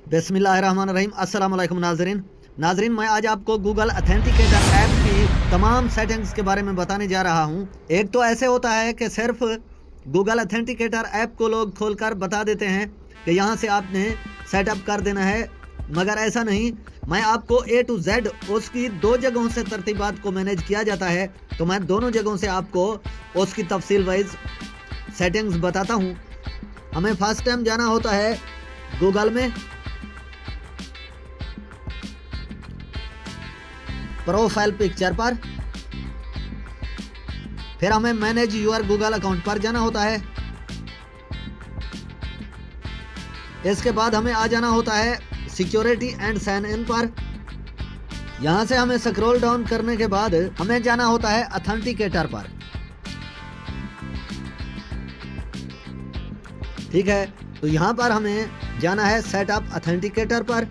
बिस्मिल्लाहिर्रहमानिर्रहीम। अस्सलाम वालेकुम नाजरीन, मैं आज आपको गूगल ऑथेंटिकेटर ऐप की तमाम सेटिंग्स के बारे में बताने जा रहा हूं। एक तो ऐसे होता है कि सिर्फ गूगल ऑथेंटिकेटर ऐप को लोग खोलकर बता देते हैं कि यहां से आपने सेटअप कर देना है, मगर ऐसा नहीं। मैं आपको A to Z उसकी दो जगहों से तरतीबात को मैनेज किया जाता है, तो मैं दोनों जगहों से आपको उसकी तफसील वाइज सेटिंग्स बताता हूं। हमें फर्स्ट टाइम जाना होता है गूगल में, प्रोफाइल पिक्चर पर, फिर हमें मैनेज योर गूगल अकाउंट पर जाना होता है। इसके बाद हमें आ जाना होता है सिक्योरिटी एंड साइन इन पर। यहां से हमें स्क्रॉल डाउन करने के बाद हमें जाना होता है ऑथेंटिकेटर पर। ठीक है, तो यहां पर हमें जाना है सेटअप ऑथेंटिकेटर पर।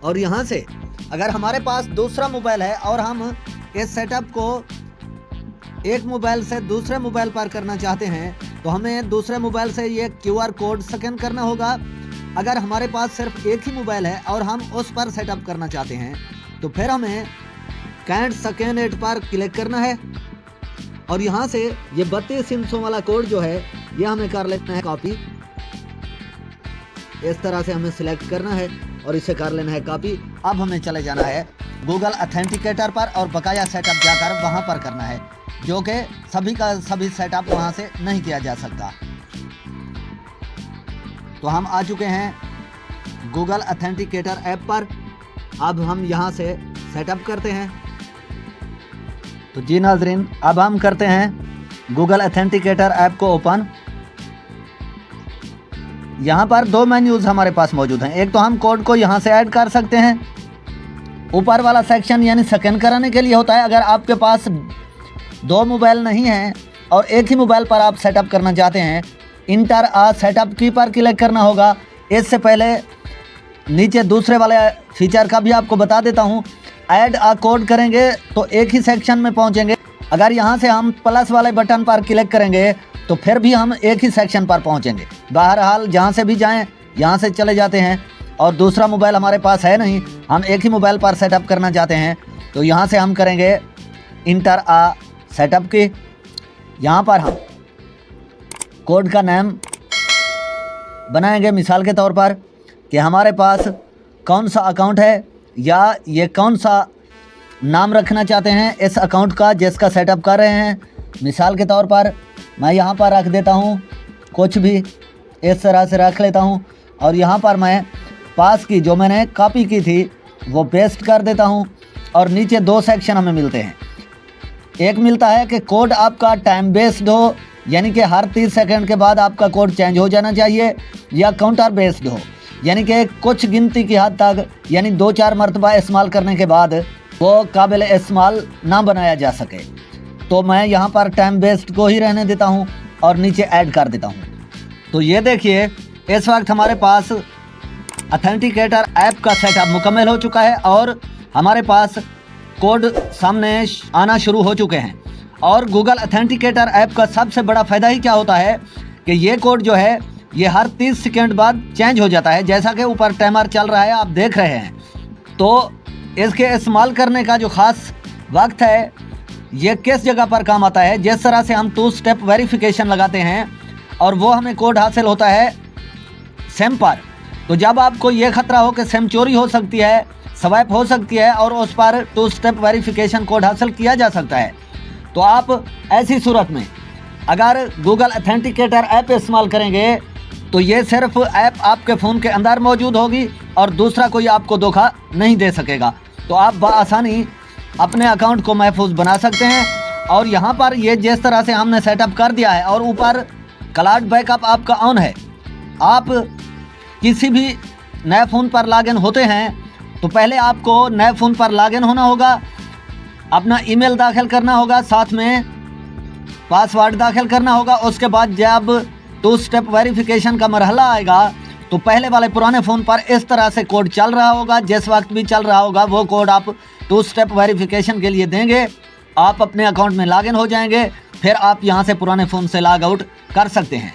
और यहां से अगर हमारे पास दूसरा मोबाइल है और हम इस सेटअप को एक मोबाइल से दूसरे मोबाइल पर करना चाहते हैं, तो हमें दूसरे मोबाइल से ये QR कोड स्कैन करना होगा। अगर हमारे पास सिर्फ एक ही मोबाइल है और हम उस पर सेटअप करना चाहते हैं, तो फिर हमें कैंट स्कैन इट पर क्लिक करना है। और यहाँ से ये 32 इंचों वाला कोड जो है ये हमें कर लेना है कॉपी। इस तरह से हमें सिलेक्ट करना है और इसे कर लेना है कॉपी। अब हमें चले जाना है गूगल ऑथेंटिकेटर पर और बकाया सेटअप जाकर वहां पर करना है, जो कि सभी का सभी सेटअप वहां से नहीं किया जा सकता। तो हम आ चुके हैं गूगल ऑथेंटिकेटर ऐप पर। अब हम यहां से सेटअप करते हैं। तो जी नाजरीन, अब हम करते हैं गूगल ऑथेंटिकेटर ऐप को ओपन। यहाँ पर दो मेन्यूज हमारे पास मौजूद हैं। एक तो हम कोड को यहाँ से ऐड कर सकते हैं। ऊपर वाला सेक्शन यानी स्कैन कराने के लिए होता है। अगर आपके पास दो मोबाइल नहीं हैं और एक ही मोबाइल पर आप सेटअप करना चाहते हैं, इंटर आ सेटअप की पर क्लिक करना होगा। इससे पहले नीचे दूसरे वाले फीचर का भी आपको बता देता हूँ। ऐड आ कोड करेंगे तो एक ही सेक्शन में पहुँचेंगे। अगर यहाँ से हम प्लस वाले बटन पर क्लिक करेंगे तो फिर भी हम एक ही सेक्शन पर पहुंचेंगे। बहरहाल जहां से भी जाएं यहां से चले जाते हैं। और दूसरा मोबाइल हमारे पास है नहीं, हम एक ही मोबाइल पर सेटअप करना चाहते हैं, तो यहां से हम करेंगे इंटर आ सेटअप की। यहां पर हम कोड का नाम बनाएंगे, मिसाल के तौर पर कि हमारे पास कौन सा अकाउंट है या ये कौन सा नाम रखना चाहते हैं इस अकाउंट का जिसका सेटअप कर रहे हैं। मिसाल के तौर पर मैं यहाँ पर रख देता हूँ, कुछ भी इस तरह से रख लेता हूँ। और यहाँ पर मैं पास की जो मैंने कॉपी की थी वो पेस्ट कर देता हूँ। और नीचे दो सेक्शन हमें मिलते हैं। एक मिलता है कि कोड आपका टाइम बेस्ड हो, यानी कि हर 30 सेकंड के बाद आपका कोड चेंज हो जाना चाहिए, या काउंटर बेस्ड हो, यानी कि कुछ गिनती की हद तक, यानी 2-4 मरतबा इस्तेमाल करने के बाद वो काबिल इस्तेमाल ना बनाया जा सके। तो मैं यहाँ पर टाइम बेस्ड को ही रहने देता हूँ और नीचे ऐड कर देता हूँ। तो ये देखिए, इस वक्त हमारे पास ऑथेंटिकेटर ऐप का सेटअप मुकम्मल हो चुका है और हमारे पास कोड सामने आना शुरू हो चुके हैं। और गूगल ऑथेंटिकेटर ऐप का सबसे बड़ा फ़ायदा ही क्या होता है कि ये कोड जो है ये हर 30 सेकंड बाद चेंज हो जाता है। जैसा कि ऊपर टाइमर चल रहा है, आप देख रहे हैं। तो इसके इस्तेमाल करने का जो ख़ास वक्त है ये किस जगह पर काम आता है। जिस तरह से हम 2 स्टेप वेरिफिकेशन लगाते हैं और वो हमें कोड हासिल होता है सिम पर। तो जब आपको ये ख़तरा हो कि सिम चोरी हो सकती है, स्वैप हो सकती है और उस पर 2 स्टेप वेरिफिकेशन कोड हासिल किया जा सकता है, तो आप ऐसी सूरत में अगर गूगल ऑथेंटिकेटर ऐप इस्तेमाल करेंगे तो ये सिर्फ ऐप आपके फ़ोन के अंदर मौजूद होगी और दूसरा कोई आपको धोखा नहीं दे सकेगा। तो आप बआसानी अपने अकाउंट को महफूज बना सकते हैं। और यहाँ पर ये जिस तरह से हमने सेटअप कर दिया है और ऊपर क्लाउड बैकअप आपका ऑन है। आप किसी भी नए फ़ोन पर लॉगिन होते हैं तो पहले आपको नए फ़ोन पर लॉगिन होना होगा, अपना ईमेल दाखिल करना होगा, साथ में पासवर्ड दाखिल करना होगा। उसके बाद जब 2 स्टेप वेरिफिकेशन का मरहला आएगा तो पहले वाले पुराने फ़ोन पर इस तरह से कोड चल रहा होगा, जिस वक्त भी चल रहा होगा वो कोड आप 2 स्टेप वेरिफिकेशन के लिए देंगे। आप अपने अकाउंट में लॉगिन हो जाएंगे, फिर आप यहां से पुराने फ़ोन से लॉग आउट कर सकते हैं।